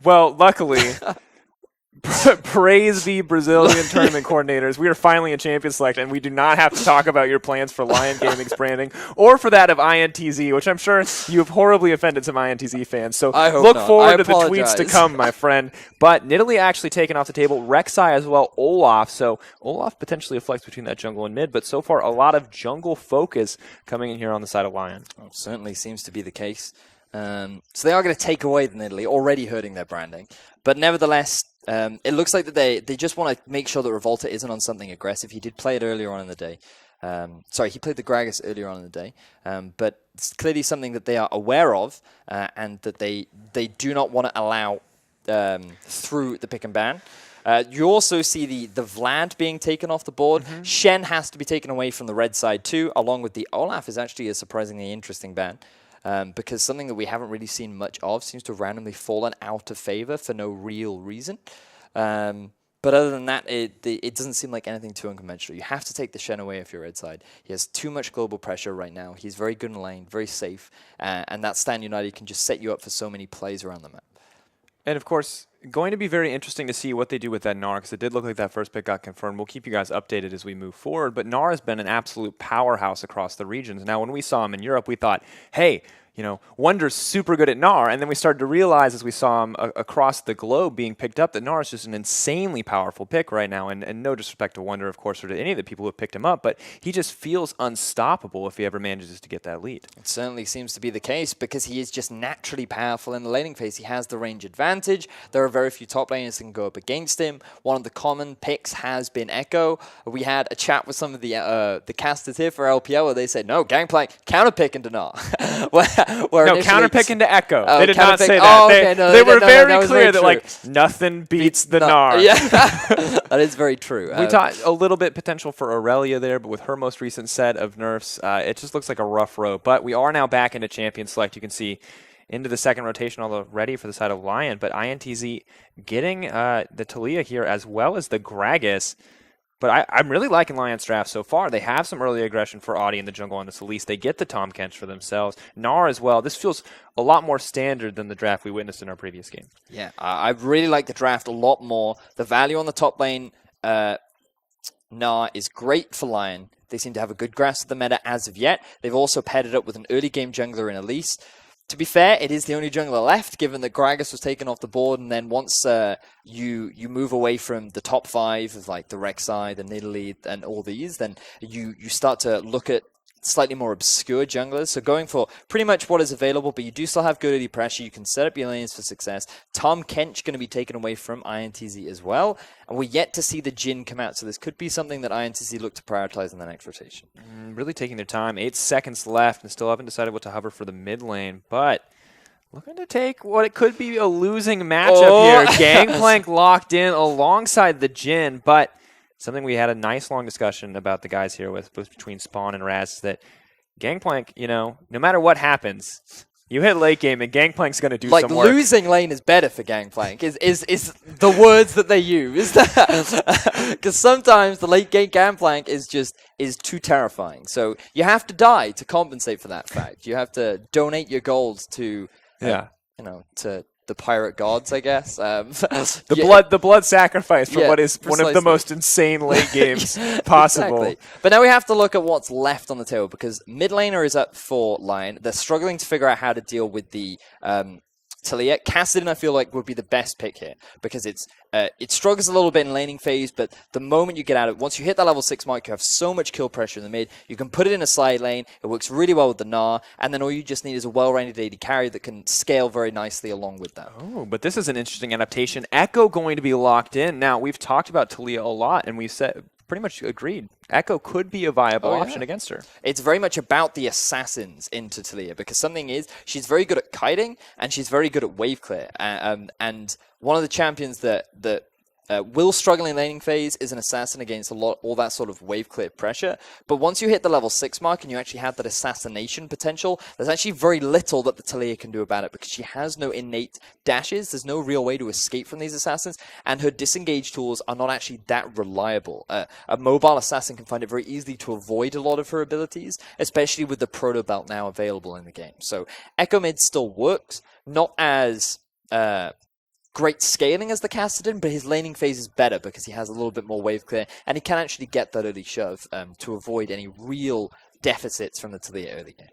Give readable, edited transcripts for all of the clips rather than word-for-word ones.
Well, luckily, praise the Brazilian tournament coordinators. We are finally in Champion Select, and we do not have to talk about your plans for Lyon Gaming's branding or for that of INTZ, which I'm sure you have horribly offended some INTZ fans. So look forward to the tweets to come, my friend. But Nidalee actually taken off the table. Rek'Sai as well, Olaf. So Olaf potentially a flex between that jungle and mid, but so far a lot of jungle focus coming in here on the side of Lyon. Well, certainly seems to be the case. So they are going to take away the Nidalee, already hurting their branding. But nevertheless, it looks like that they just want to make sure that Revolta isn't on something aggressive. He did play it earlier on in the day. Sorry, he played the Gragas earlier on in the day. But it's clearly something that they are aware of and that they do not want to allow through the pick and ban. You also see the Vlad being taken off the board. Shen has to be taken away from the red side too, along with the Olaf is actually a surprisingly interesting ban. Because something that we haven't really seen much of seems to have randomly fallen out of favor for no real reason. But other than that, it doesn't seem like anything too unconventional. You have to take the Shen away if you're red side. He has too much global pressure right now. He's very good in lane, very safe. And that Stand United can just set you up for so many plays around the map. And of course, going to be very interesting to see what they do with that Gnar, because it did look like that first pick got confirmed. We'll keep you guys updated as we move forward. But Gnar has been an absolute powerhouse across the regions. Now, when we saw him in Europe, we thought, hey, you know, Wonder's super good at Gnar, and then we started to realize as we saw him across the globe being picked up that Gnar is just an insanely powerful pick right now, and no disrespect to Wonder, of course, or to any of the people who have picked him up, but he just feels unstoppable if he ever manages to get that lead. It certainly seems to be the case because he is just naturally powerful in the laning phase. He has the range advantage. There are very few top laners that can go up against him. One of the common picks has been Echo. We had a chat with some of the casters here for LPL where they said, no, Gangplank, counterpick into Gnar. No, counterpick into Echo. They did not say that. They were very clear that like nothing beats the Gnar. Yeah, that is very true. We talked a little bit potential for Aurelia there, but with her most recent set of nerfs, it just looks like a rough road. But we are now back into Champion Select. You can see into the second rotation already for the side of Lyon, but INTZ getting the Taliyah here as well as the Gragas. But I'm really liking Lyon's draft so far. They have some early aggression for Audi in the jungle on this Elise. They get the Tahm Kench for themselves. Gnar as well. This feels a lot more standard than the draft we witnessed in our previous game. Yeah, I really like the draft a lot more. The value on the top lane, Gnar is great for Lyon. They seem to have a good grasp of the meta as of yet. They've also paired it up with an early game jungler in Elise. To be fair, it is the only jungler left, given that Gragas was taken off the board, and then once you move away from the top 5 of like the Rek'Sai, the Nidalee, and all these, then you start to look at slightly more obscure junglers. So going for pretty much what is available, but you do still have good early pressure. You can set up your lanes for success. Tahm Kench going to be taken away from INTZ as well. And we're yet to see the Jhin come out. So this could be something that INTZ look to prioritize in the next rotation. Really taking their time. 8 seconds left and still haven't decided what to hover for the mid lane. But looking to take what it could be a losing matchup here. Gangplank locked in alongside the Jhin, but something we had a nice long discussion about the guys here with between Spawn and Raz is that Gangplank, you know, no matter what happens, you hit late game and Gangplank's going to do some work. Like losing lane is better for Gangplank is the words that they use. Because sometimes the late game Gangplank is too terrifying. So you have to die to compensate for that fact. You have to donate your gold to to the pirate gods, I guess. The blood sacrifice for what is one of the most insane late games possible. Exactly. But now we have to look at what's left on the table because mid laner is up for Lyon. They're struggling to figure out how to deal with the Taliyah. Kassadin, I feel like, would be the best pick here because it struggles a little bit in laning phase, but the moment you get out of it, once you hit that level 6 mark, you have so much kill pressure in the mid. You can put it in a side lane. It works really well with the Gnar, and then all you just need is a well-rounded AD carry that can scale very nicely along with that. Oh, but this is an interesting adaptation. Echo going to be locked in. Now, we've talked about Taliyah a lot, and we've said pretty much agreed. Echo could be a viable option against her. It's very much about the assassins into Taliyah because something is, she's very good at kiting and she's very good at wave clear. And one of the champions that will struggle in laning phase is an assassin against all that sort of wave clear pressure. But once you hit the level 6 mark and you actually have that assassination potential, there's actually very little that the Taliyah can do about it because she has no innate dashes. There's no real way to escape from these assassins, and her disengage tools are not actually that reliable. A mobile assassin can find it very easily to avoid a lot of her abilities, especially with the proto belt now available in the game. So Echo mid still works, not as great scaling as the Casterden, but his laning phase is better because he has a little bit more wave clear, and he can actually get that early shove to avoid any real deficits from the Talia early game.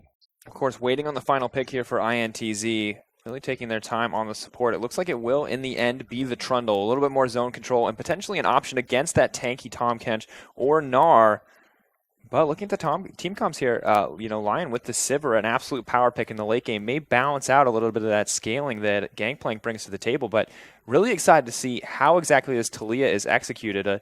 Of course, waiting on the final pick here for INTZ, really taking their time on the support. It looks like it will, in the end, be the Trundle. A little bit more zone control and potentially an option against that tanky Tahm Kench or Gnar. But looking at the team comps here, Lyon with the Sivir, an absolute power pick in the late game, may balance out a little bit of that scaling that Gangplank brings to the table. But really excited to see how exactly this Talia is executed. A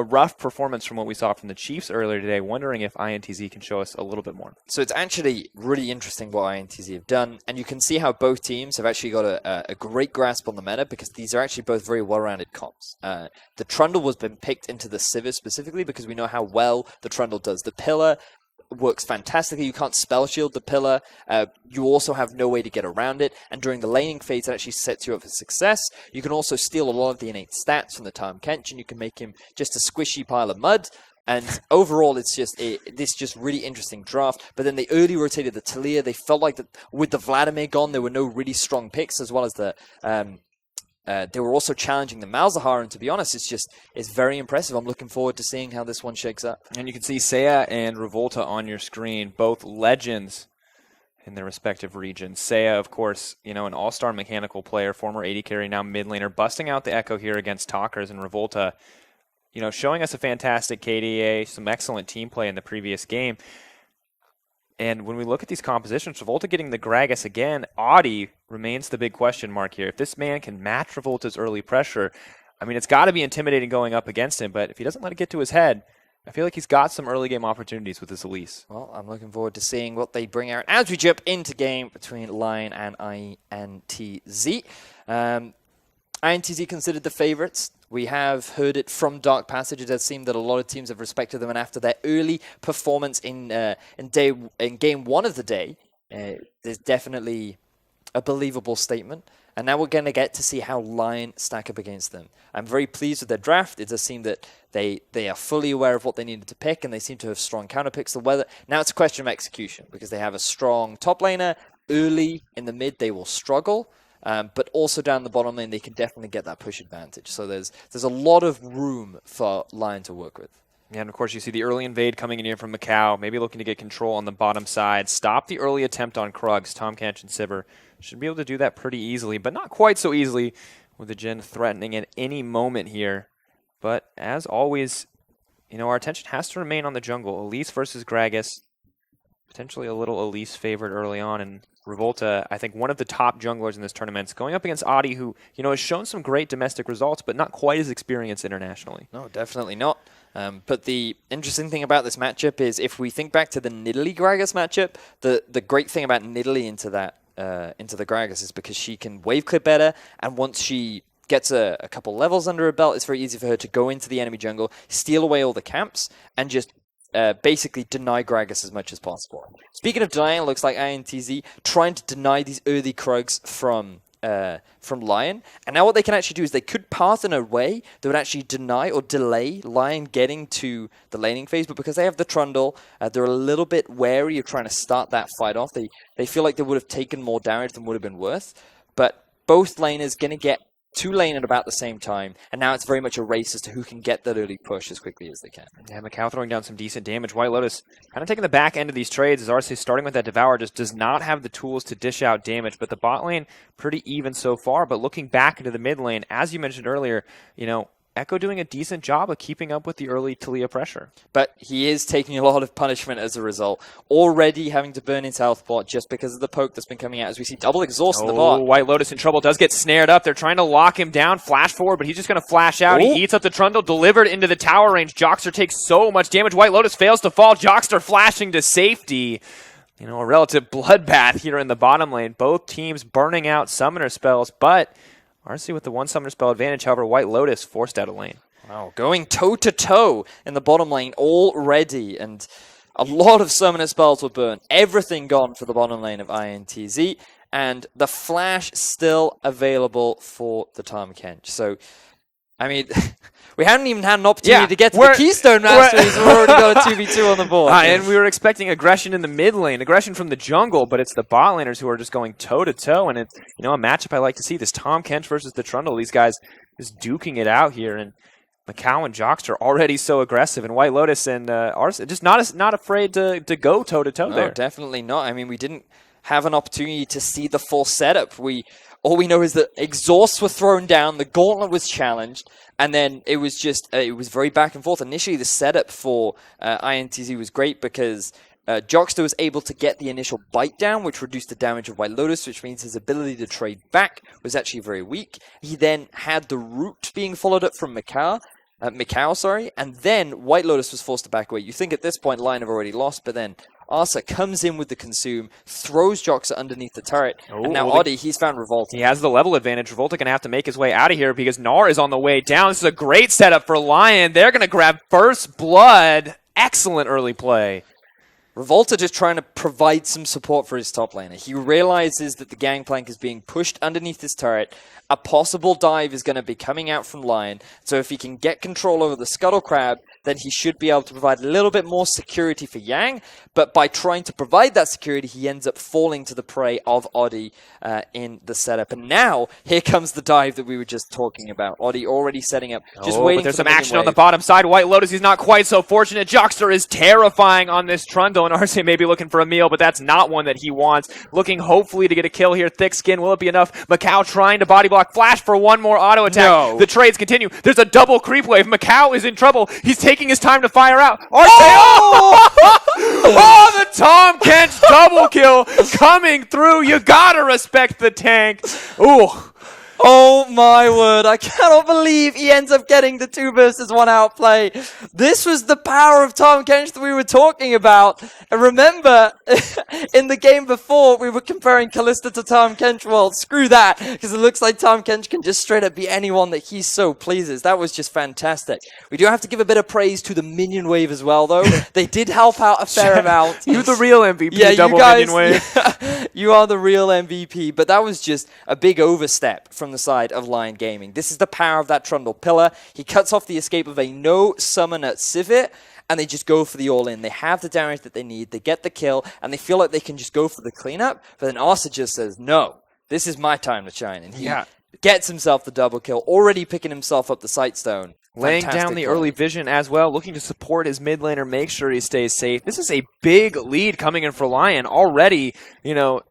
rough performance from what we saw from the Chiefs earlier today. Wondering if INTZ can show us a little bit more. So it's actually really interesting what INTZ have done, and you can see how both teams have actually got a great grasp on the meta, because these are actually both very well-rounded comps. The Trundle was been picked into the Sivir specifically because we know how well the Trundle does. The Pillar works fantastically. You can't spell shield the Pillar. You also have no way to get around it. And during the laning phase, it actually sets you up for success. You can also steal a lot of the innate stats from the Tahm Kench, and you can make him just a squishy pile of mud. And overall, it's just this just really interesting draft. But then they early rotated the Talia. They felt like that with the Vladimir gone, there were no really strong picks, as well as the they were also challenging the Malzahar, and to be honest, it's very impressive. I'm looking forward to seeing how this one shakes up. And you can see Seiya and Revolta on your screen, both legends in their respective regions. Seiya, of course, an all-star mechanical player, former AD carry, now mid laner, busting out the Echo here against Talkers, and Revolta, showing us a fantastic KDA, some excellent team play in the previous game. And when we look at these compositions, Revolta getting the Gragas again, Audi remains the big question mark here. If this man can match Revolta's early pressure, it's got to be intimidating going up against him, but if he doesn't let it get to his head, I feel like he's got some early game opportunities with this Elise. Well, I'm looking forward to seeing what they bring out as we jump into game between Lyon and INTZ. INTZ considered the favorites. We have heard it from Dark Passage. It does seem that a lot of teams have respected them, and after their early performance in game one of the day, there's definitely a believable statement. And now we're going to get to see how Lyon stack up against them. I'm very pleased with their draft. It does seem that they are fully aware of what they needed to pick, and they seem to have strong counter picks. Now it's a question of execution, because they have a strong top laner. Early in the mid, they will struggle. But also down the bottom lane, they can definitely get that push advantage. So there's a lot of room for Lyon to work with. Yeah, and of course you see the early invade coming in here from Macau, maybe looking to get control on the bottom side, stop the early attempt on Krugs. Tahm Kench and Sivir should be able to do that pretty easily, but not quite so easily, with the Jhin threatening at any moment here. But as always, our attention has to remain on the jungle. Elise versus Gragas, potentially a little Elise favored early on, and Revolta, I think one of the top junglers in this tournament, going up against Adi, who has shown some great domestic results, but not quite as experienced internationally. No, definitely not. But the interesting thing about this matchup is, if we think back to the Nidalee Gragas matchup, the great thing about Nidalee into the Gragas is because she can wave clear better, and once she gets a couple levels under her belt, it's very easy for her to go into the enemy jungle, steal away all the camps, and just basically deny Gragas as much as possible. Speaking of denying, it looks like INTZ trying to deny these early Krugs from Lyon. And now what they can actually do is they could path in a way that would actually deny or delay Lyon getting to the laning phase. But because they have the Trundle, they're a little bit wary of trying to start that fight off. They feel like they would have taken more damage than would have been worth. But both laners going to get to lane at about the same time, and now it's very much a race as to who can get that early push as quickly as they can. Yeah, Macau throwing down some decent damage. White Lotus kind of taking the back end of these trades, as RC starting with that Devour just does not have the tools to dish out damage, but the bot lane pretty even so far. But looking back into the mid lane, as you mentioned earlier, Echo doing a decent job of keeping up with the early Talia pressure. But he is taking a lot of punishment as a result. Already having to burn his health bot just because of the poke that's been coming out, as we see double exhaust in the bot. White Lotus in trouble, does get snared up. They're trying to lock him down, flash forward, but he's just going to flash out. He eats up the Trundle, delivered into the tower range. Jockster takes so much damage. White Lotus fails to fall. Jockster flashing to safety. A relative bloodbath here in the bottom lane. Both teams burning out summoner spells, but RC with the one summoner spell advantage. However, White Lotus forced out of lane. Wow, going toe-to-toe in the bottom lane already, and a lot of summoner spells were burned. Everything gone for the bottom lane of INTZ, and the flash still available for the Tahm Kench. So I mean, we hadn't even had an opportunity to get to the we're- Keystone Masters. We've already got a 2v2 on the board. And we were expecting aggression in the mid lane, aggression from the jungle, but it's the bot laners who are just going toe-to-toe, and it's, a matchup I like to see. This Tahm Kench versus the Trundle. These guys just duking it out here, and Macau and Jockster already so aggressive, and White Lotus and Arsa just not afraid to go toe-to-toe No, there. definitely not. I mean, we didn't have an opportunity to see the full setup. All we know is that exhausts were thrown down, the gauntlet was challenged, and then it was just, it was very back and forth. Initially, the setup for INTZ was great because Jockster was able to get the initial bite down, which reduced the damage of White Lotus, which means his ability to trade back was actually very weak. He then had the root being followed up from Macau, and then White Lotus was forced to back away. You think at this point Lion have already lost, but then Arsa comes in with the consume, throws Jockster underneath the turret, and now Oddie, he's found Revolta. He has the level advantage. Revolta going to have to make his way out of here because Gnar is on the way down. This is a great setup for Lion. They're going to grab first blood. Excellent early play. Revolta just trying to provide some support for his top laner. He realizes that the gangplank is being pushed underneath his turret. A possible dive is going to be coming out from Lion. So if he can get control over the Scuttle Crab, then he should be able to provide a little bit more security for Yang. But by trying to provide that security, he ends up falling to the prey of Oddie in the setup. And now, here comes the dive that we were just talking about. Oddie already setting up, just waiting but there's for some action on the bottom side. White Lotus, he's not quite so fortunate. Jockster is terrifying on this Trundle, and Arce may be looking for a meal, but that's not one that he wants. Looking hopefully to get a kill here. Thick skin, will it be enough? Macau trying to body block. Flash for one more auto attack. No. The trades continue. There's a double creep wave. Macau is in trouble. He's taking his time to fire out. Arce, oh, the Tahm Kench double kill coming through. You gotta respect the tank. Ooh. Oh my word, I cannot believe he ends up getting the 2 versus 1 outplay. This was the power of Tahm Kench that we were talking about. And remember, in the game before, we were comparing Kalista to Tahm Kench. Well, screw that, because it looks like Tahm Kench can just straight up be anyone that he so pleases. That was just fantastic. We do have to give a bit of praise to the minion wave as well, though. They did help out a fair amount. You're the real MVP, yeah, double you guys, minion wave. You are the real MVP, but that was just a big overstep from the side of Lion Gaming. This is the power of that Trundle pillar. He cuts off the escape of a no summon at Sivir, and they just go for the all-in. They have the damage that they need, they get the kill, and they feel like they can just go for the cleanup, but then Arsa just says, no, this is my time to shine, and he gets himself the double kill, already picking himself up the Sightstone. Laying down the early vision as well, looking to support his mid laner, make sure he stays safe. This is a big lead coming in for Lion already,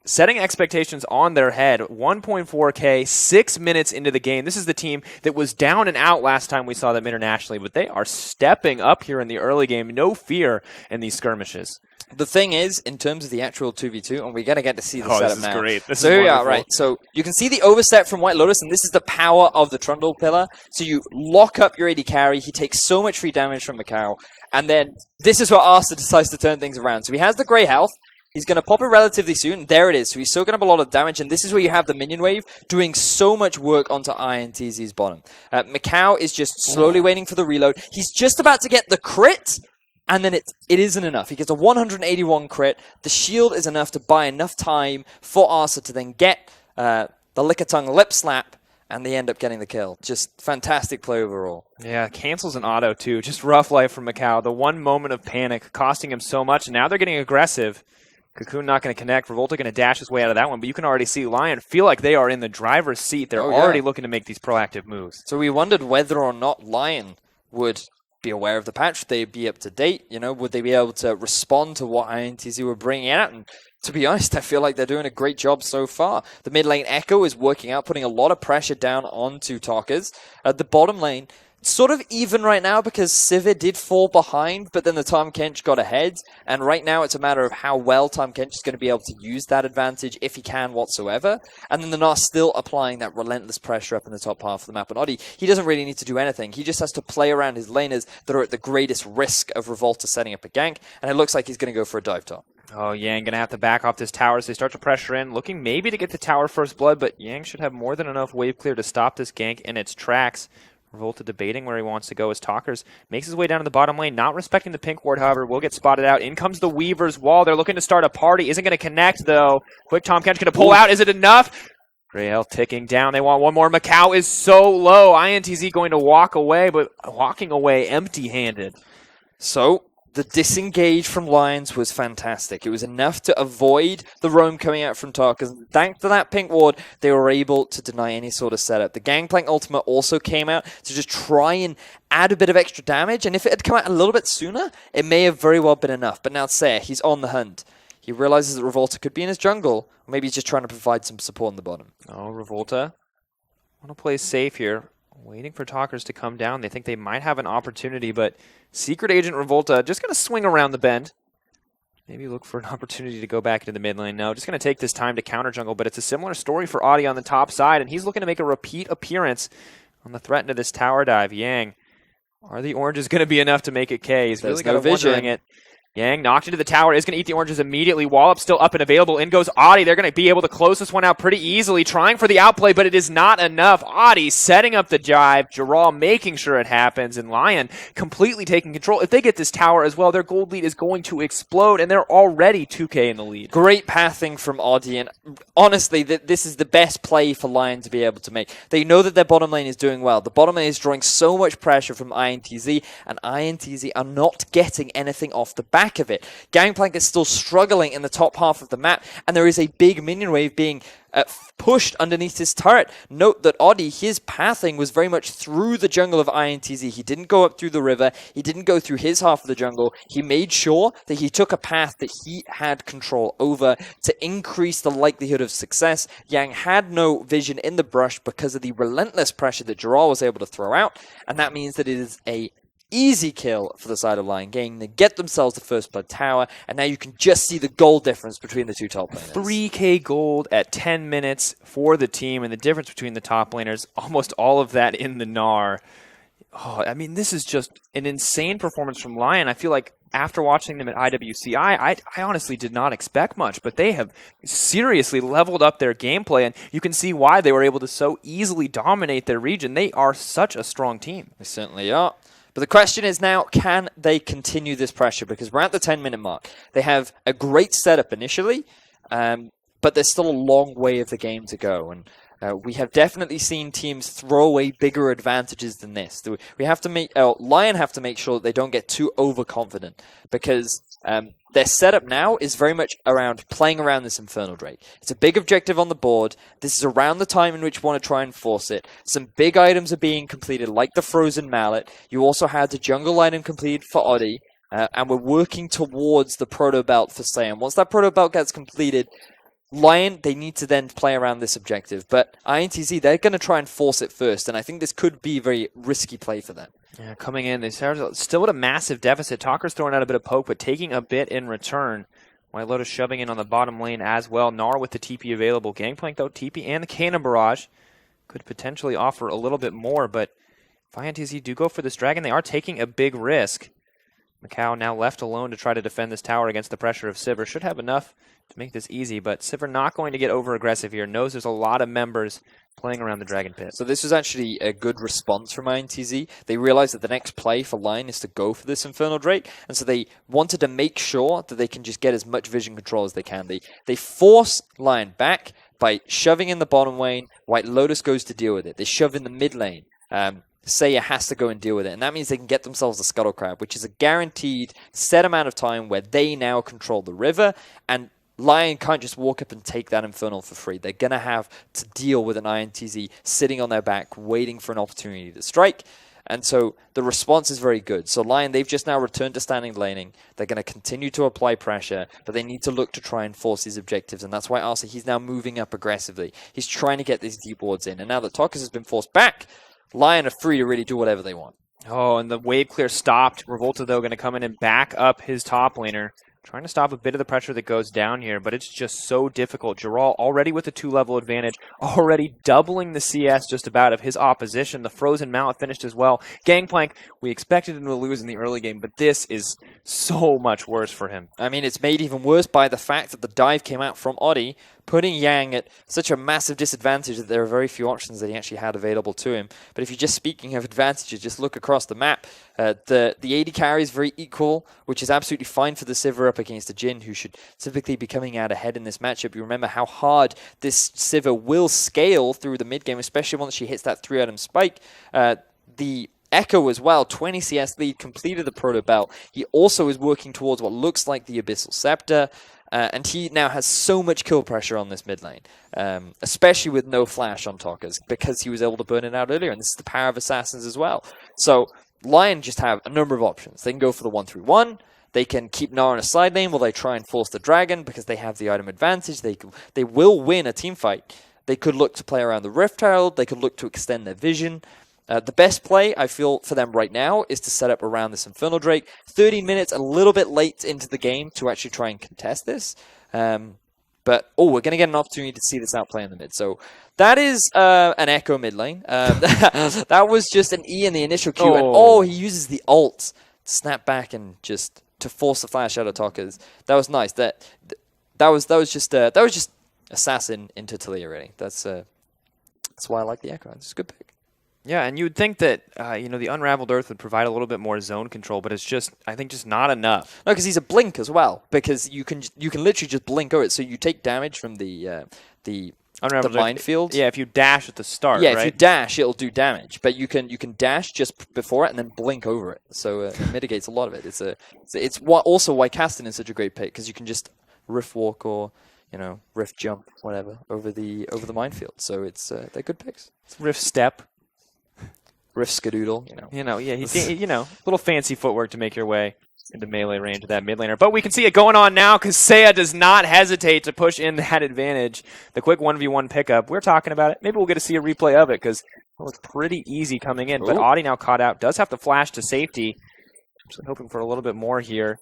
setting expectations on their head. 1.4K, 6 minutes into the game. This is the team that was down and out last time we saw them internationally, but they are stepping up here in the early game. No fear in these skirmishes. The thing is, in terms of the actual 2v2, and we're going to get to see the setup this is now. Great. This so is here we are, wonderful. right. So you can see the overstep from White Lotus, and this is the power of the Trundle pillar. So you lock up your AD carry. He takes so much free damage from Macau. And then this is where Arsa decides to turn things around. So he has the grey health. He's going to pop it relatively soon. There it is. So he's still going to have a lot of damage. And this is where you have the minion wave doing so much work onto INTZ's bottom. Macau is just slowly waiting for the reload. He's just about to get the crit. And then it isn't enough. He gets a 181 crit. The shield is enough to buy enough time for Arsa to then get the Lickitung lip slap, and they end up getting the kill. Just fantastic play overall. Yeah, cancels an auto too. Just rough life from Macau. The one moment of panic costing him so much. And now they're getting aggressive. Cocoon not going to connect. Revolta going to dash his way out of that one. But you can already see Lion feel like they are in the driver's seat. They're already looking to make these proactive moves. So we wondered whether or not Lion would be aware of the patch, would they be up to date, would they be able to respond to what INTZ were bringing out? And to be honest, I feel like they're doing a great job so far. The mid lane Echo is working out, putting a lot of pressure down onto Talkers. The bottom lane, sort of even right now because Sivir did fall behind, but then the Tahm Kench got ahead. And right now it's a matter of how well Tahm Kench is going to be able to use that advantage, if he can whatsoever. And then they're not still applying that relentless pressure up in the top half of the map. And Oddie, he doesn't really need to do anything. He just has to play around his laners that are at the greatest risk of Revolta setting up a gank. And it looks like he's going to go for a dive top. Oh, Yang going to have to back off this tower as they start to pressure in, looking maybe to get the tower first blood, but Yang should have more than enough wave clear to stop this gank in its tracks. Revolta debating where he wants to go as Talkers makes his way down to the bottom lane, not respecting the pink ward, however, will get spotted out. In comes the Weaver's wall. They're looking to start a party. Isn't going to connect, though. Quick Tahm Kench going to pull out. Is it enough? Gray health ticking down. They want one more. Macau is so low. INTZ going to walk away, but walking away empty-handed. So the disengage from Lions was fantastic. It was enough to avoid the roam coming out from Tarkers. Thanks to that pink ward, they were able to deny any sort of setup. The Gangplank ultimate also came out to just try and add a bit of extra damage, and if it had come out a little bit sooner, it may have very well been enough. But now Sayer, he's on the hunt. He realizes that Revolta could be in his jungle, or maybe he's just trying to provide some support on the bottom. Oh, Revolta want to play safe here, waiting for Talkers to come down. They think they might have an opportunity, but Secret Agent Revolta just going to swing around the bend. Maybe look for an opportunity to go back into the mid lane. No, just going to take this time to counter jungle, but it's a similar story for Audi on the top side, and he's looking to make a repeat appearance on the threat into this tower dive. Yang, are the oranges going to be enough to make it K? He's really got to wondering it. Yang knocked into the tower, is going to eat the oranges immediately. Wallop still up and available. In goes Audi. They're going to be able to close this one out pretty easily, trying for the outplay, but it is not enough. Audi setting up the dive. Jaral making sure it happens, and Lyon completely taking control. If they get this tower as well, their gold lead is going to explode, and they're already 2K in the lead. Great pathing from Audi, and honestly, this is the best play for Lyon to be able to make. They know that their bottom lane is doing well. The bottom lane is drawing so much pressure from INTZ, and INTZ are not getting anything off the back of it. Gangplank is still struggling in the top half of the map, and there is a big minion wave being pushed underneath his turret. Note that Audi, his pathing was very much through the jungle of INTZ. He didn't go up through the river. He didn't go through his half of the jungle. He made sure that he took a path that he had control over to increase the likelihood of success. Yang had no vision in the brush because of the relentless pressure that Jaral was able to throw out, and that means that it is a easy kill for the side of Lion Gang. They get themselves the first blood tower, and now you can just see the goal difference between the two top laners. 3K gold at 10 minutes for the team, and the difference between the top laners, almost all of that in the Gnar. Oh, I mean, this is just an insane performance from Lion. I feel like after watching them at IWCI, I honestly did not expect much, but they have seriously leveled up their gameplay, and you can see why they were able to so easily dominate their region. They are such a strong team. They certainly are. But the question is now, can they continue this pressure? Because we're at the 10-minute mark. They have a great setup initially, but there's still a long way of the game to go. And we have definitely seen teams throw away bigger advantages than this. We have to Lion have to make sure that they don't get too overconfident, because their setup now is very much around playing around this Infernal Drake. It's a big objective on the board. This is around the time in which we want to try and force it. Some big items are being completed, like the Frozen Mallet. You also had the jungle item completed for Audi, and we're working towards the Proto Belt for Sam. Once that Proto Belt gets completed, Lion, they need to then play around this objective. But INTZ, they're going to try and force it first, and I think this could be a very risky play for them. Yeah, coming in, they still at a massive deficit. Talker's throwing out a bit of poke, but taking a bit in return. White Lotus shoving in on the bottom lane as well. Gnar with the TP available. Gangplank, though, TP and the Cannon Barrage could potentially offer a little bit more, but if INTZ do go for this Dragon, they are taking a big risk. Macau now left alone to try to defend this tower against the pressure of Sivir. Should have enough to make this easy, but Sivir not going to get over-aggressive here. Knows there's a lot of members playing around the Dragon Pit. So this was actually a good response from INTZ. They realized that the next play for Lion is to go for this Infernal Drake, and so they wanted to make sure that they can just get as much vision control as they can. They force Lion back by shoving in the bottom lane. White Lotus goes to deal with it. They shove in the mid lane. Sayer has to go and deal with it, and that means they can get themselves a Scuttle Crab, which is a guaranteed set amount of time where they now control the river, and Lion can't just walk up and take that Infernal for free. They're going to have to deal with an INTZ sitting on their back, waiting for an opportunity to strike, and so the response is very good. So Lion, they've just now returned to standing laning. They're going to continue to apply pressure, but they need to look to try and force these objectives, and that's why Arsa, he's now moving up aggressively. He's trying to get these deep wards in, and now that Tokus has been forced back, Lion are free to really do whatever they want. Oh, and the wave clear stopped. Revolta, though, going to come in and back up his top laner. Trying to stop a bit of the pressure that goes down here, but it's just so difficult. Jaral already with a 2-level advantage, already doubling the CS just about of his opposition. The Frozen Mallet finished as well. Gangplank, we expected him to lose in the early game, but this is so much worse for him. I mean, it's made even worse by the fact that the dive came out from Audi, putting Yang at such a massive disadvantage that there are very few options that he actually had available to him. But if you're just speaking of advantages, just look across the map. The AD carry is very equal, which is absolutely fine for the Sivir up against the Jhin, who should typically be coming out ahead in this matchup. You remember how hard this Sivir will scale through the mid game, especially once she hits that 3-item spike. The Echo as well, 20 CS lead, completed the Proto Belt. He also is working towards what looks like the Abyssal Scepter, and he now has so much kill pressure on this mid lane, especially with no flash on Tokkas, because he was able to burn it out earlier, and this is the power of Assassins as well. So Lyon just have a number of options. They can go for the 1-3-1, they can keep Nara in a side lane while they try and force the Dragon, because they have the item advantage. They will win a team fight. They could look to play around the Rift Herald, they could look to extend their vision. The best play, I feel, for them right now is to set up around this Infernal Drake. 30 minutes, a little bit late into the game to actually try and contest this. But, we're going to get an opportunity to see this outplay in the mid. So that is an Echo mid lane. That was just an E in the initial queue. And, he uses the ult to snap back and just to force the flash out of Tokkas. That was nice. That was just Assassin into Talia, really. That's why I like the Echo. It's a good pick. Yeah, and you would think that the Unraveled Earth would provide a little bit more zone control, but it's just, I think, just not enough. No, because he's a blink as well. Because you can literally just blink over it, so you take damage from the minefield. Yeah, if you dash at the start. Yeah, right? if you dash, it'll do damage, but you can dash just before it and then blink over it, so it mitigates a lot of it. It's also why Caston is such a great pick, because you can just rift walk or rift jump, whatever, over the minefield. So they're good picks. Rift step. Rift skadoodle, little fancy footwork to make your way into melee range of that mid laner. But we can see it going on now because Seiya does not hesitate to push in that advantage. The quick 1v1 pickup, we're talking about it. Maybe we'll get to see a replay of it because it was pretty easy coming in. But Audi now caught out, does have to flash to safety. Actually hoping for a little bit more here.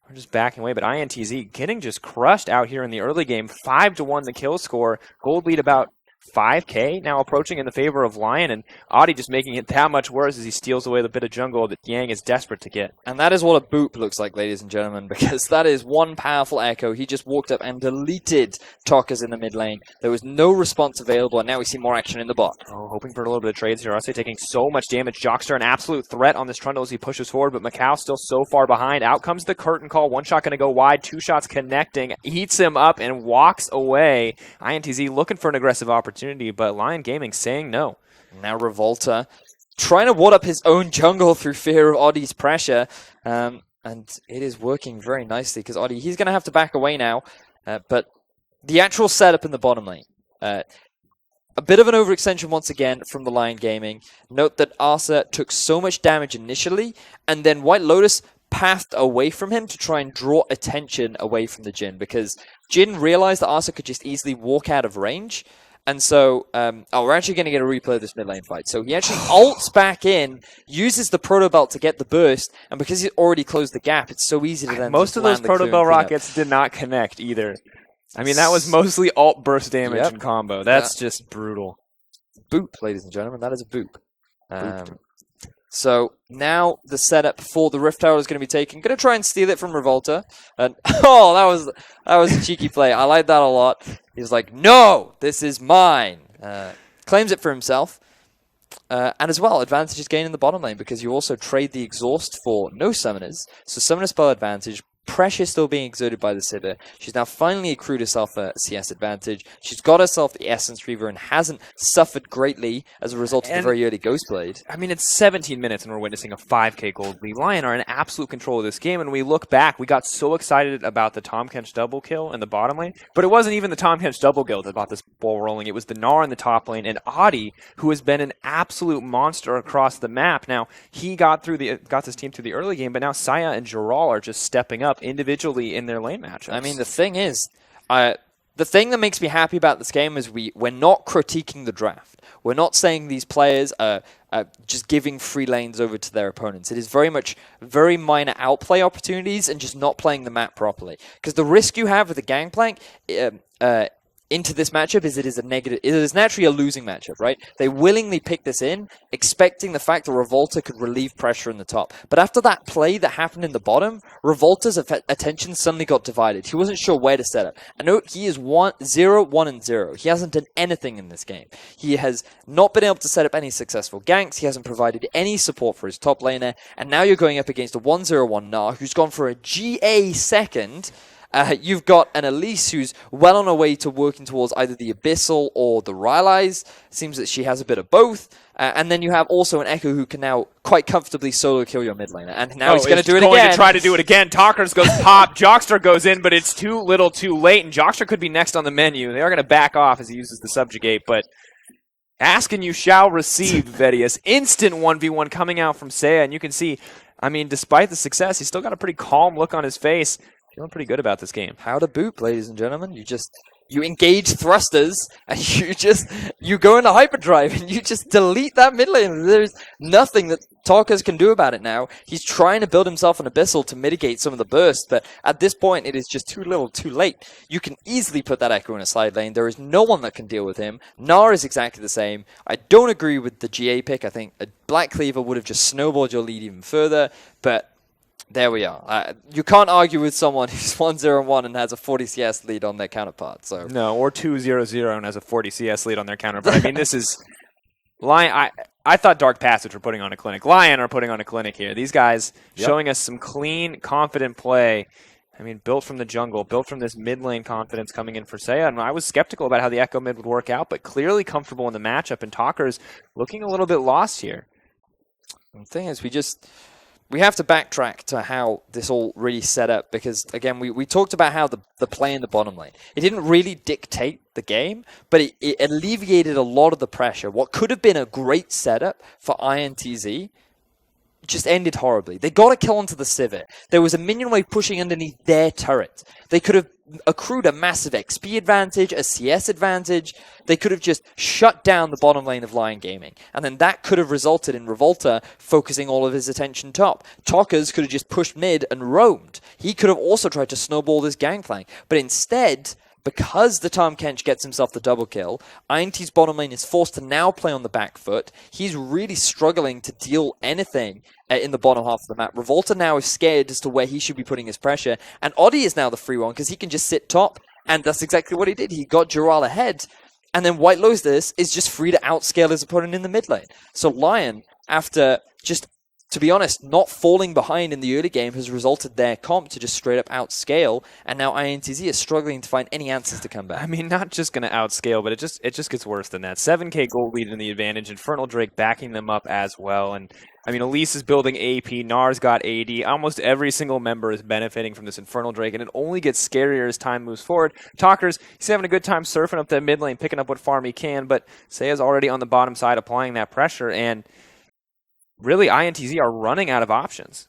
We're just backing away, but INTZ getting just crushed out here in the early game. 5-1 the kill score. Gold lead about 5K now approaching in the favor of Lyon, and Audi just making it that much worse as he steals away the bit of jungle that Yang is desperate to get. And that is what a boop looks like, ladies and gentlemen, because that is one powerful Echo. He just walked up and deleted Tokkas in the mid lane. There was no response available, and now we see more action in the bot. Hoping for a little bit of trades here. Arce taking so much damage. Jockster an absolute threat on this Trundle as he pushes forward, but Macau still so far behind. Out comes the curtain call. One shot going to go wide, two shots connecting. Heats him up and walks away. INTZ looking for an aggressive opportunity, but Lion Gaming saying no. Now Revolta trying to ward up his own jungle through fear of Audi's pressure. And it is working very nicely because Audi, he's going to have to back away now. But the actual setup in the bottom lane. A bit of an overextension once again from the Lion Gaming. Note that Arsa took so much damage initially, and then White Lotus pathed away from him to try and draw attention away from the Jhin, because Jhin realized that Arsa could just easily walk out of range. And so, we're actually going to get a replay of this mid lane fight. So he actually ults back in, uses the Proto Belt to get the burst, and because he's already closed the gap, it's so easy to then most of those Proto Belt rockets did not connect either. I mean, that was mostly alt burst damage in combo. That's just brutal. Boop, ladies and gentlemen. That is a boop. So now the setup for the Rift Tower is going to be taken. Going to try and steal it from Revolta. And that was a cheeky play. I like that a lot. He's like, no, this is mine. Claims it for himself. And as well, advantage is gained in the bottom lane because you also trade the exhaust for no summoners. So summoner spell advantage. Pressure still being exerted by the Sivir. She's now finally accrued herself a CS advantage. She's got herself the Essence Reaver and hasn't suffered greatly as a result of the very early Ghostblade. I mean, it's 17 minutes and we're witnessing a 5K gold lead. Lion are in absolute control of this game, and we look back, we got so excited about the Tahm Kench double kill in the bottom lane, but it wasn't even the Tahm Kench double kill that got this ball rolling. It was the Gnar in the top lane, and Audi, who has been an absolute monster across the map. Now, he got this team through the early game, but now Saya and Jaral are just stepping up individually in their lane matchups. I mean, the thing is, the thing that makes me happy about this game is we're not critiquing the draft. We're not saying these players are just giving free lanes over to their opponents. It is very much very minor outplay opportunities and just not playing the map properly. Because the risk you have with the Gangplank into this matchup is it is naturally a losing matchup, right? They willingly pick this in, expecting the fact that Revolta could relieve pressure in the top. But after that play that happened in the bottom, Revolta's attention suddenly got divided. He wasn't sure where to set up. I know he is 0, 1, and 0. He hasn't done anything in this game. He has not been able to set up any successful ganks. He hasn't provided any support for his top laner. And now you're going up against a 1-0-1 Gnar who's gone for a GA second. You've got an Elise who's well on her way to working towards either the Abyssal or the Rylai's. Seems that she has a bit of both. And then you have also an Echo who can now quite comfortably solo kill your mid laner. And now he's going to do it again. Going to try to do it again. Talkers goes pop. Jockster goes in, but it's too little too late. And Jockster could be next on the menu. They are going to back off as he uses the Subjugate. But ask and you shall receive, Vedius. Instant 1v1 coming out from Seiya. And you can see, I mean, despite the success, he's still got a pretty calm look on his face. Feeling pretty good about this game. How to boot, ladies and gentlemen. You engage thrusters, and you go into hyperdrive, and you just delete that mid lane. There's nothing that Talkers can do about it now. He's trying to build himself an Abyssal to mitigate some of the burst, but at this point, it is just too little, too late. You can easily put that Echo in a side lane. There is no one that can deal with him. Gnar is exactly the same. I don't agree with the GA pick. I think a Black Cleaver would have just snowballed your lead even further, but there we are. You can't argue with someone who's 1-0-1 and has a 40 CS lead on their counterpart. So no, or 2-0-0 and has a 40 CS lead on their counterpart. I mean, this is Lion. I thought Dark Passage were putting on a clinic. Lion are putting on a clinic here. These guys showing us some clean, confident play. I mean, built from the jungle, built from this mid lane confidence coming in for Seiya. And I was skeptical about how the Echo mid would work out, but clearly comfortable in the matchup. And Talker's looking a little bit lost here. The thing is, we have to backtrack to how this all really set up because, again, we talked about how the play in the bottom lane, it didn't really dictate the game, but it alleviated a lot of the pressure. What could have been a great setup for INTZ just ended horribly. They got a kill onto the Civet. There was a minion wave pushing underneath their turret. They could have accrued a massive XP advantage, a CS advantage. They could have just shut down the bottom lane of Lion Gaming. And then that could have resulted in Revolta focusing all of his attention top. Talkers could have just pushed mid and roamed. He could have also tried to snowball this gangplank. But instead, because the Tahm Kench gets himself the double kill, INT's bottom lane is forced to now play on the back foot. He's really struggling to deal anything in the bottom half of the map. Revolta now is scared as to where he should be putting his pressure, and Oddie is now the free one because he can just sit top, and that's exactly what he did. He got Jural ahead, and then White Lotus is just free to outscale his opponent in the mid lane. So Lion, after just, to be honest, not falling behind in the early game, has resulted their comp to just straight up outscale, and now INTZ is struggling to find any answers to come back. I mean, not just going to outscale, but it just gets worse than that. 7k gold lead in the advantage, Infernal Drake backing them up as well, and I mean, Elise is building AP, Gnar's got AD, almost every single member is benefiting from this Infernal Drake, and it only gets scarier as time moves forward. Talkers, he's having a good time surfing up that mid lane, picking up what farm he can, but Seiya's already on the bottom side applying that pressure, and really, INTZ are running out of options.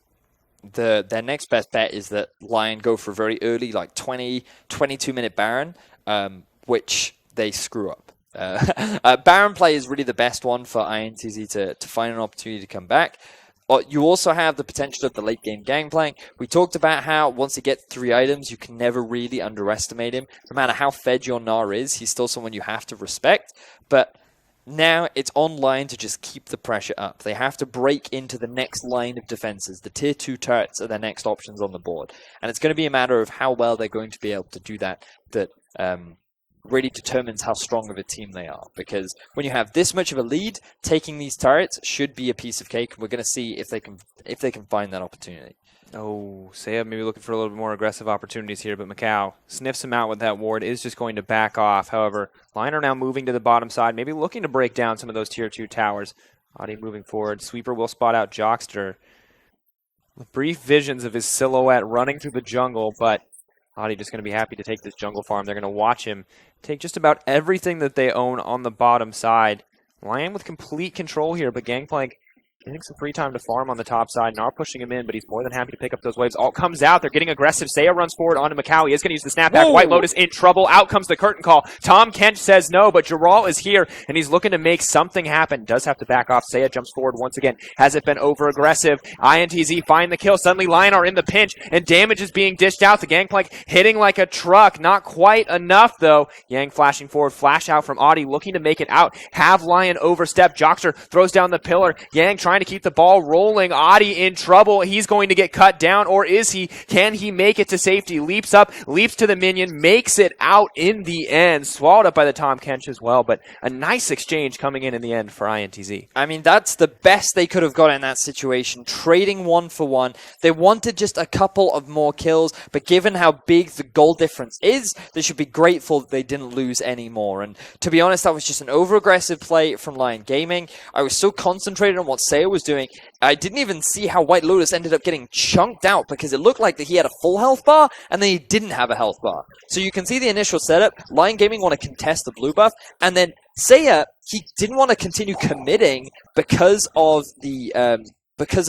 Their next best bet is that Lion go for a very early, like 22-minute Baron, which they screw up. Baron play is really the best one for INTZ to find an opportunity to come back. You also have the potential of the late game gangplank. We talked about how once he gets 3 items, you can never really underestimate him. No matter how fed your Gnar is, he's still someone you have to respect. But now it's on Lion to just keep the pressure up. They have to break into the next line of defenses. The tier 2 turrets are their next options on the board. And it's going to be a matter of how well they're going to be able to do that really determines how strong of a team they are. Because when you have this much of a lead, taking these turrets should be a piece of cake. We're going to see if they can find that opportunity. Oh, Seiya maybe looking for a little bit more aggressive opportunities here, but Macau sniffs him out with that ward, is just going to back off. However, Lion are now moving to the bottom side, maybe looking to break down some of those tier 2 towers. Adi moving forward. Sweeper will spot out Jockster. Brief visions of his silhouette running through the jungle, but Adi just going to be happy to take this jungle farm. They're going to watch him take just about everything that they own on the bottom side. Lion with complete control here, but Gangplank Getting some free time to farm on the top side. Nar pushing him in, but he's more than happy to pick up those waves. Alt comes out. They're getting aggressive. Saya runs forward onto Macau. He is going to use the snapback. Whoa. White Lotus in trouble. Out comes the curtain call. Tom Kench says no, but Jaral is here, and he's looking to make something happen. Does have to back off. Saya jumps forward once again. Has it been over-aggressive? INTZ find the kill. Suddenly Lion are in the pinch, and damage is being dished out. The Gangplank hitting like a truck. Not quite enough, though. Yang flashing forward. Flash out from Audi, looking to make it out. Have Lion overstep. Jockster throws down the pillar. Yang trying to keep the ball rolling. Audi in trouble. He's going to get cut down, or is he? Can he make it to safety? Leaps up, leaps to the minion, makes it out in the end. Swallowed up by the Tom Kench as well, but a nice exchange coming in the end for INTZ. I mean, that's the best they could have got in that situation, trading 1 for 1. They wanted just a couple of more kills, but given how big the goal difference is, they should be grateful that they didn't lose any more. And to be honest, that was just an over-aggressive play from Lion Gaming. I was so concentrated on what Saya was doing, I didn't even see how White Lotus ended up getting chunked out, because it looked like that he had a full health bar, and then he didn't have a health bar. So you can see the initial setup. Lion Gaming want to contest the blue buff, and then Saya, he didn't want to continue committing because of the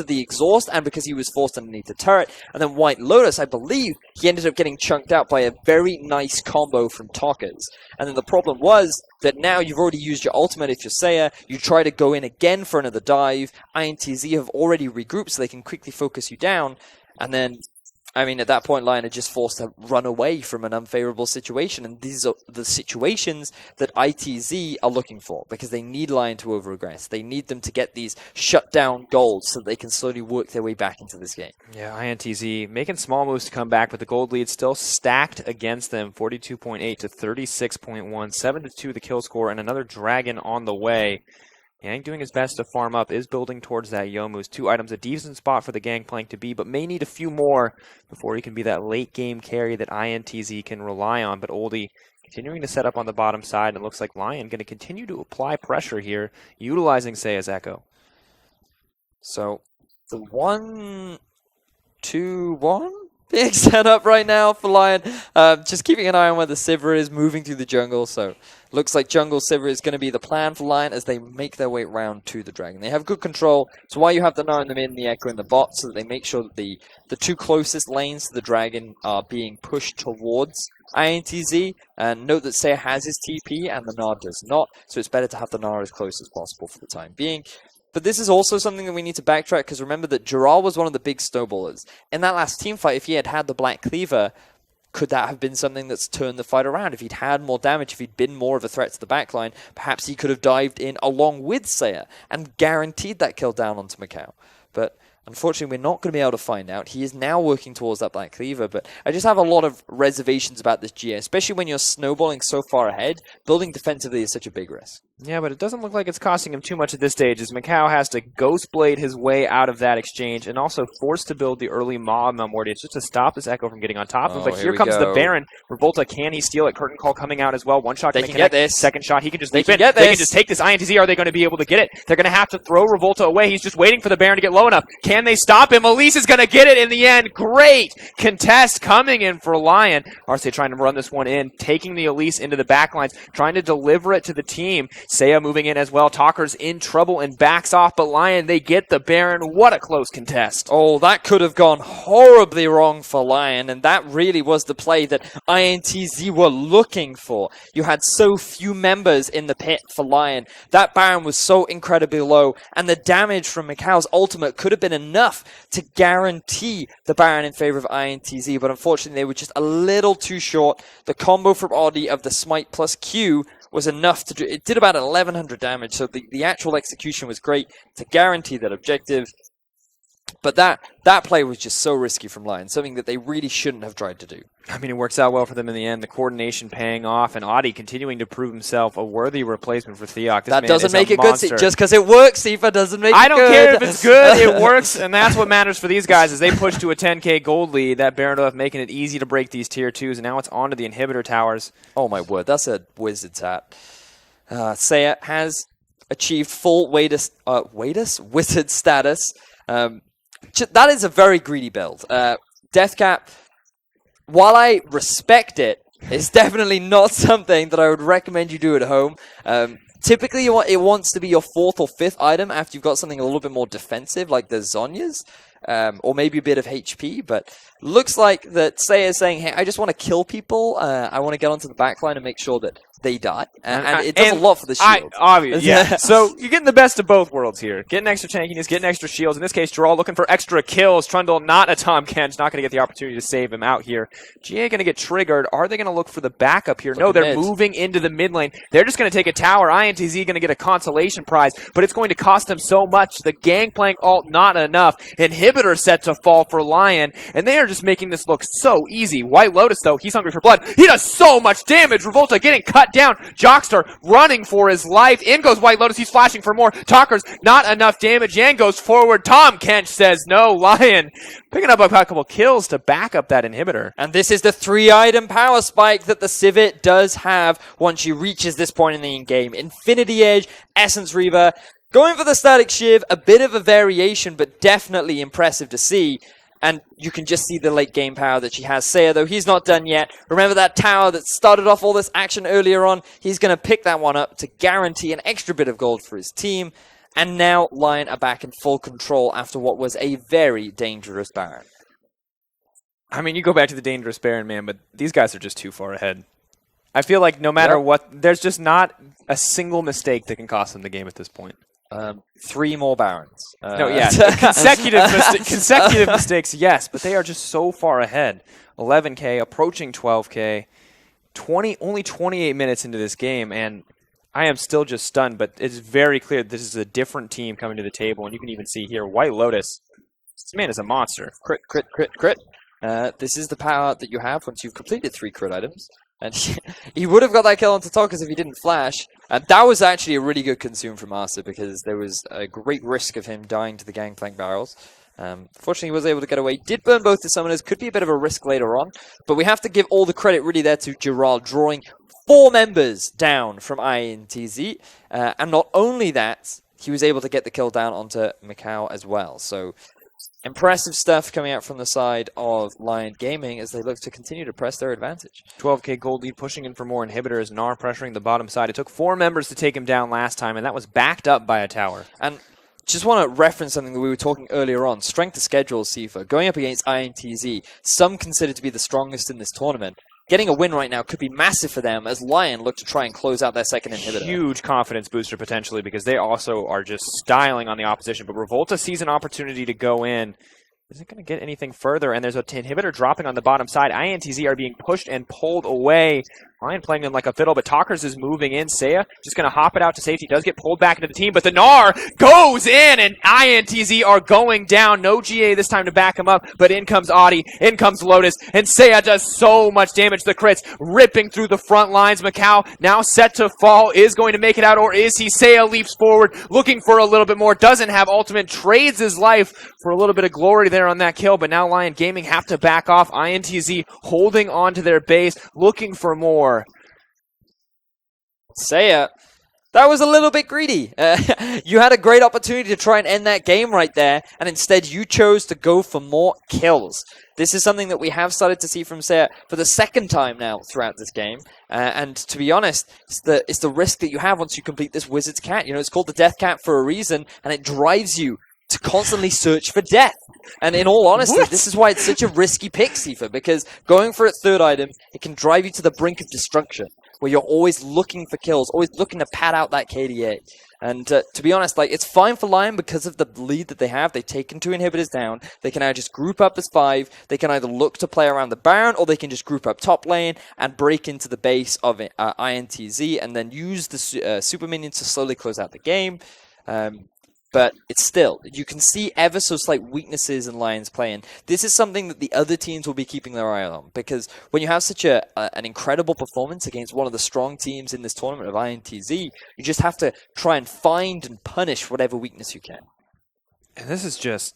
exhaust and because he was forced underneath the turret. And then White Lotus, I believe, he ended up getting chunked out by a very nice combo from Talkers. And then the problem was that now you've already used your ultimate if you're Saya. You try to go in again for another dive. INTZ have already regrouped so they can quickly focus you down. And then, I mean, at that point, Lion are just forced to run away from an unfavorable situation. And these are the situations that ITZ are looking for, because they need Lion to over-aggress. They need them to get these shutdown goals so that they can slowly work their way back into this game. Yeah, INTZ making small moves to come back, but the gold lead still stacked against them. 42.8 to 36.1. 7-2 the kill score, and another Dragon on the way. Yang doing his best to farm up, is building towards that Youmuu's 2 items, a decent spot for the Gangplank to be, but may need a few more before he can be that late game carry that INTZ can rely on. But Oldie continuing to set up on the bottom side, and it looks like Lion going to continue to apply pressure here, utilizing Saya's Echo. So the 1-2-1 big setup right now for Lion. Just keeping an eye on where the Sivir is moving through the jungle. So looks like jungle Sivir is going to be the plan for Lion as they make their way round to the Dragon. They have good control. So while you have the Gnar in the mid and the Echo in the bot, so that they make sure that the 2 closest lanes to the Dragon are being pushed towards INTZ. And note that Saya has his TP and the Gnar does not. So it's better to have the Gnar as close as possible for the time being. But this is also something that we need to backtrack, because remember that Jaral was one of the big snowballers. In that last team fight, if he had had the Black Cleaver, could that have been something that's turned the fight around? If he'd had more damage, if he'd been more of a threat to the backline, perhaps he could have dived in along with Saya and guaranteed that kill down onto Macau. But unfortunately, we're not going to be able to find out. He is now working towards that Black Cleaver, but I just have a lot of reservations about this GA, especially when you're snowballing so far ahead. Building defensively is such a big risk. Yeah, but it doesn't look like it's costing him too much at this stage, as Macau has to Ghostblade his way out of that exchange, and also forced to build the early mob Morty just to stop this Echo from getting on top of him. But here comes the Baron. Revolta, can he steal it? Curtain Call coming out as well. One shot they can get this. Second shot, he can just they leap can in. Get they this. can just take this INTZ. Are they going to be able to get it? They're going to have to throw Revolta away. He's just waiting for the Baron to get low enough. Can they stop him? Elise is going to get it in the end. Great contest coming in for Lion. Arce trying to run this one in, taking the Elise into the backlines, trying to deliver it to the team. Saya moving in as well. Talker's in trouble and backs off, but Lion, they get the Baron. What a close contest. Oh, that could have gone horribly wrong for Lion, and that really was the play that INTZ were looking for. You had so few members in the pit for Lion. That Baron was so incredibly low, and the damage from Macau's ultimate could have been enough to guarantee the Baron in favor of INTZ, but unfortunately they were just a little too short. The combo from Audi of the Smite plus Q was enough to do. It did about 1100 damage, so the actual execution was great to guarantee that objective. But that play was just so risky from Lion, something that they really shouldn't have tried to do. I mean, it works out well for them in the end. The coordination paying off, and Audi continuing to prove himself a worthy replacement for Theok. That doesn't make it good. Just because it works, Sifa, doesn't make it good. I don't care if it's good. It works, and that's what matters for these guys as they push to a 10k gold lead. That Baron buff making it easy to break these tier 2s, and now it's on to the inhibitor towers. Oh my word, that's a wizard's hat. Saya has achieved full wizard status. That is a very greedy build. Deathcap, while I respect it, it's definitely not something that I would recommend you do at home. Typically, it wants to be your 4th or 5th item after you've got something a little bit more defensive, like the Zhonya's, or maybe a bit of HP. But looks like that Seiya is saying, hey, I just want to kill people. I want to get onto the backline and make sure that they die. And it does a lot for the shield. Obviously, yeah. So you're getting the best of both worlds here. Getting extra tankiness, getting extra shields. In this case, Jarl looking for extra kills. Trundle, not a Tom Kench, not going to get the opportunity to save him out here. GA going to get triggered. Are they going to look for the backup here? No, they're moving into the mid lane. They're just going to take a tower. INTZ going to get a consolation prize, but it's going to cost them so much. The Gangplank ult, not enough. Inhibitor set to fall for Lyon, and they are just making this look so easy. White Lotus, though, he's hungry for blood. He does so much damage. Revolta getting cut down. Jockstar running for his life. In goes White Lotus. He's flashing for more. Talkers, not enough damage. Yan goes forward. Tom Kench says no. Lyon picking up a couple kills to back up that inhibitor. And this is the 3-item power spike that the Civet does have once she reaches this point in the game. Infinity Edge, Essence Reaver, going for the Static Shiv, a bit of a variation, but definitely impressive to see. And you can just see the late game power that she has. Seiya, though, he's not done yet. Remember that tower that started off all this action earlier on? He's going to pick that one up to guarantee an extra bit of gold for his team. And now Lyon are back in full control after what was a very dangerous Baron. I mean, you go back to the dangerous Baron, man, but these guys are just too far ahead. I feel like no matter what, there's just not a single mistake that can cost them the game at this point. 3 more Barons. No, yeah, consecutive mistakes, yes, but they are just so far ahead. 11K, approaching 12K, only 28 minutes into this game, and I am still just stunned, but it's very clear this is a different team coming to the table, and you can even see here, White Lotus, this man is a monster. Crit, crit, crit, crit. This is the power that you have once you've completed 3 crit items. And he would have got that kill onto Talkers if he didn't flash. That was actually a really good consume from Master because there was a great risk of him dying to the Gangplank barrels. Fortunately, he was able to get away. Did burn both the summoners. Could be a bit of a risk later on. But we have to give all the credit really there to Gerald drawing 4 members down from INTZ. And not only that, he was able to get the kill down onto Macau as well. So impressive stuff coming out from the side of Lyon Gaming as they look to continue to press their advantage. 12K gold lead, pushing in for more inhibitors. Gnar pressuring the bottom side. It took 4 members to take him down last time, and that was backed up by a tower. And just want to reference something that we were talking earlier on. Strength of schedule, Sifa. Going up against INTZ, some consider to be the strongest in this tournament. Getting a win right now could be massive for them as Lyon look to try and close out their second inhibitor. Huge confidence booster potentially because they also are just styling on the opposition. But Revolta sees an opportunity to go in. Isn't going to get anything further, and there's an inhibitor dropping on the bottom side. INTZ are being pushed and pulled away. Lyon playing them like a fiddle, but Talkers is moving in. Seiya just going to hop it out to safety. Does get pulled back into the team, but the Gnar goes in, and INTZ are going down. No GA this time to back him up, but in comes Audi, in comes Lotus, and Seiya does so much damage. The crits ripping through the front lines. Macau now set to fall, is going to make it out, or is he? Seiya leaps forward, looking for a little bit more. Doesn't have ultimate, trades his life for a little bit of glory there on that kill, but now Lyon Gaming have to back off. INTZ holding on to their base, looking for more. Seiya, that was a little bit greedy. You had a great opportunity to try and end that game right there, and instead you chose to go for more kills. This is something that we have started to see from Seiya for the second time now throughout this game. And to be honest, it's the risk that you have once you complete this Wizard's Cat. You know, it's called the Death Cat for a reason, and it drives you to constantly search for death. And in all honesty, this is why it's such a risky pick, Sifa, because going for its 3rd item, it can drive you to the brink of destruction, where you're always looking for kills, always looking to pad out that KDA. And to be honest, like, it's fine for Lyon because of the lead that they have. They've taken 2 inhibitors down. They can now just group up as 5. They can either look to play around the Baron, or they can just group up top lane and break into the base of INTZ and then use the super minions to slowly close out the game. But it's still, you can see ever so slight weaknesses in Lyon's play, and this is something that the other teams will be keeping their eye on, because when you have such an incredible performance against one of the strong teams in this tournament of INTZ, you just have to try and find and punish whatever weakness you can. And this is just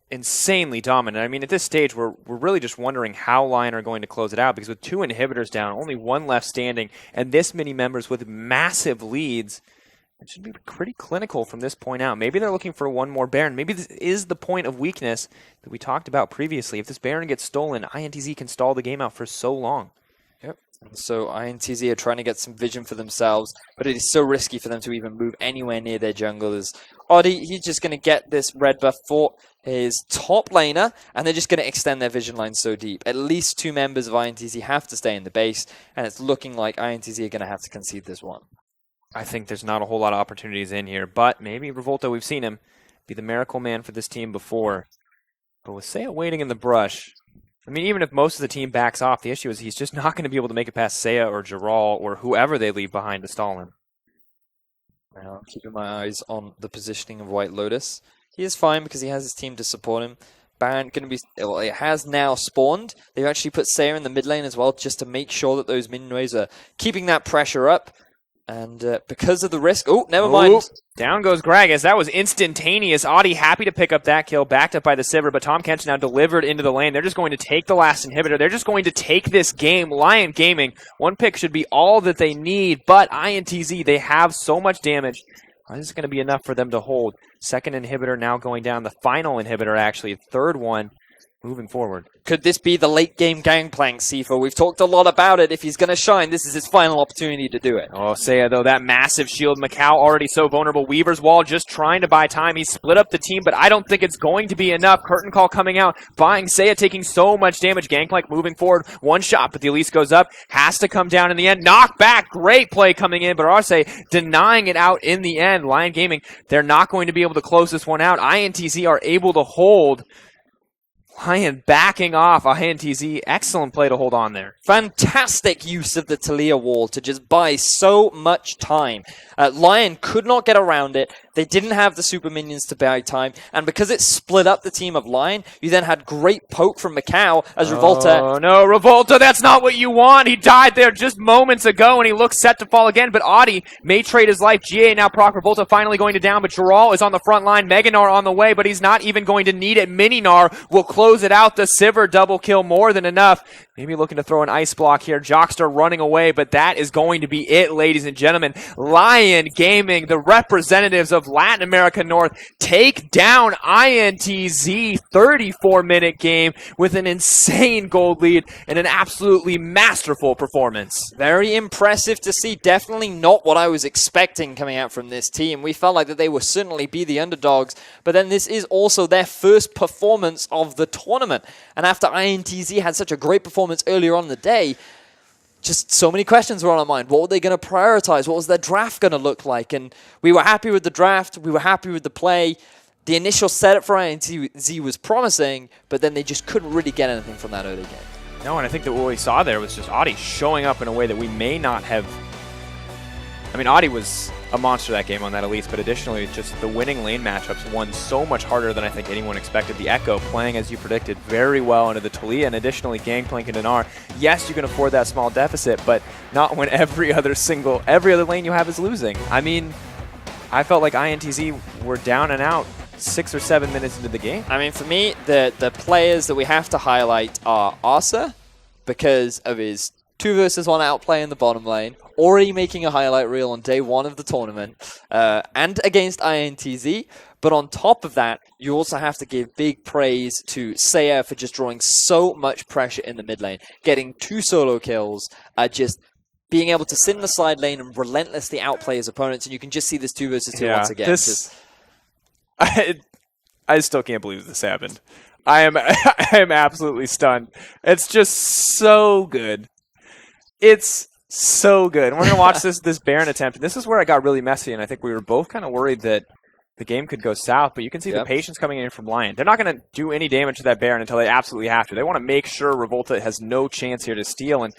insanely dominant. I mean, at this stage, we're really just wondering how Lyon are going to close it out, because with 2 inhibitors down, only 1 left standing, and this many members with massive leads, it should be pretty clinical from this point out. Maybe they're looking for 1 more Baron. Maybe this is the point of weakness that we talked about previously. If this Baron gets stolen, INTZ can stall the game out for so long. Yep. So INTZ are trying to get some vision for themselves, but it is so risky for them to even move anywhere near their jungle. As Oddie, he's just going to get this red buff for his top laner, and they're just going to extend their vision line so deep. At least 2 members of INTZ have to stay in the base, and it's looking like INTZ are going to have to concede this one. I think there's not a whole lot of opportunities in here, but maybe Revolta, we've seen him be the miracle man for this team before. But with Seiya waiting in the brush, I mean, even if most of the team backs off, the issue is he's just not going to be able to make it past Seiya or Giral or whoever they leave behind to stall him. Now, keeping my eyes on the positioning of White Lotus. He is fine because he has his team to support him. Baron going to be... Well, it has now spawned. They've actually put Seiya in the mid lane as well, just to make sure that those minion waves are keeping that pressure up. And because of the risk... Oh, never mind. Down goes Gragas. That was instantaneous. Audi happy to pick up that kill, backed up by the Sivir, but Tahm Kench now delivered into the lane. They're just going to take the last inhibitor. They're just going to take this game. Lyon Gaming, 1 pick should be all that they need, but INTZ, they have so much damage. This is going to be enough for them to hold. Second inhibitor now going down. The final inhibitor, actually. Third one moving forward. Could this be the late game gangplank, Sifu? We've talked a lot about it. If he's going to shine, this is his final opportunity to do it. Oh, Seiya, though, that massive shield. Macau already so vulnerable. Weaver's Wall just trying to buy time. He split up the team, but I don't think it's going to be enough. Curtain Call coming out, buying Seiya, taking so much damage. Gangplank moving forward. 1 shot, but the Elise goes up. Has to come down in the end. Knock back. Great play coming in, but Arce denying it out in the end. Lyon Gaming, they're not going to be able to close this one out. INTZ are able to hold. Lyon backing off. INTZ, excellent play to hold on there. Fantastic use of the Talia wall to just buy so much time. Lyon could not get around it. They didn't have the super minions to buy time. And because it split up the team of Lyon, you then had great poke from Macau as Revolta... Oh, no, Revolta, that's not what you want. He died there just moments ago, and he looks set to fall again. But Audi may trade his life. GA now proc. Revolta finally going to down, but Giral is on the front line. Meganar on the way, but he's not even going to need it. Mininar will close it out. The Sivir double kill, more than enough. Maybe looking to throw an ice block here. Jockster running away, but that is going to be it, ladies and gentlemen. Lyon Gaming, the representatives of Latin America North, take down INTZ. 34-minute game with an insane gold lead and an absolutely masterful performance. Very impressive to see. Definitely not what I was expecting coming out from this team. We felt like that they would certainly be the underdogs, but then this is also their first performance of the tournament. And after INTZ had such a great performance earlier on in the day, just so many questions were on our mind. What were they going to prioritize? What was their draft going to look like? And we were happy with the draft. We were happy with the play. The initial setup for INTZ was promising, but then they just couldn't really get anything from that early game. No, and I think that what we saw there was just Audi showing up in a way that we may not have... I mean, Audi was a monster that game on that Elise, but additionally, just the winning lane matchups won so much harder than I think anyone expected. The Echo playing, as you predicted, very well into the Talia, and additionally, Gangplank and Dinar. Yes, you can afford that small deficit, but not when every other lane you have is losing. I mean, I felt like INTZ were down and out 6 or 7 minutes into the game. I mean, for me, the players that we have to highlight are Arsa, because of his 2 versus 1 outplay in the bottom lane, already making a highlight reel on day 1 of the tournament, and against INTZ. But on top of that, you also have to give big praise to Seiya for just drawing so much pressure in the mid lane, getting 2 solo kills, just being able to sit in the side lane and relentlessly outplay his opponents. And you can just see this 2 versus 2 once again. I still can't believe this happened. I am absolutely stunned. It's just so good. It's so good. And we're going to watch this Baron attempt. And this is where it got really messy, and I think we were both kind of worried that the game could go south, but you can see the patience coming in from Lyon. They're not going to do any damage to that Baron until they absolutely have to. They want to make sure Revolta has no chance here to steal, and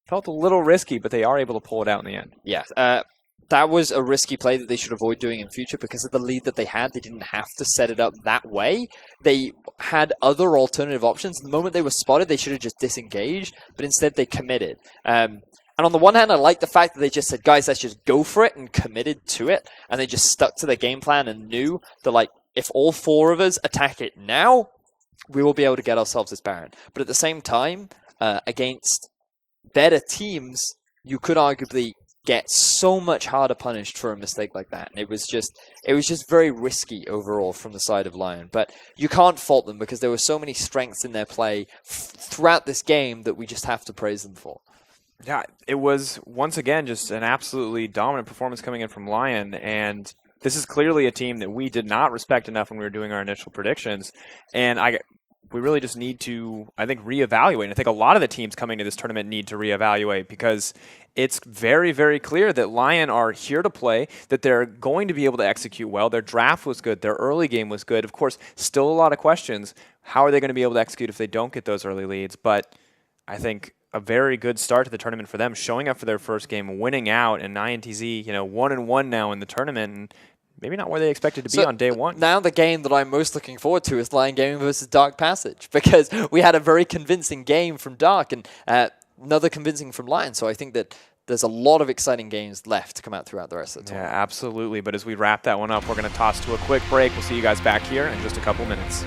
felt a little risky, but they are able to pull it out in the end. Yeah, that was a risky play that they should avoid doing in future because of the lead that they had. They didn't have to set it up that way. They had other alternative options. The moment they were spotted, they should have just disengaged, but instead they committed. And on the one hand, I like the fact that they just said, guys, let's just go for it, and committed to it. And they just stuck to their game plan and knew that, like, if all 4 of us attack it now, we will be able to get ourselves this Baron. But at the same time, against better teams, you could arguably get so much harder punished for a mistake like that. And it was just very risky overall from the side of Lyon. But you can't fault them because there were so many strengths in their play throughout this game that we just have to praise them for. Yeah, it was once again just an absolutely dominant performance coming in from Lyon, and this is clearly a team that we did not respect enough when we were doing our initial predictions, and we really just need to, I think, reevaluate. And I think a lot of the teams coming to this tournament need to reevaluate because it's very, very clear that Lyon are here to play, that they're going to be able to execute well. Their draft was good. Their early game was good. Of course, still a lot of questions. How are they going to be able to execute if they don't get those early leads? But I think a very good start to the tournament for them, showing up for their first game, winning out, and INTZ, 1-1 now in the tournament, and maybe not where they expected to be on day one. Now the game that I'm most looking forward to is Lion Gaming versus Dark Passage, because we had a very convincing game from Dark and another convincing from Lion. So I think that there's a lot of exciting games left to come out throughout the rest of the tournament. Yeah, absolutely. But as we wrap that one up, we're going to toss to a quick break. We'll see you guys back here in just a couple minutes.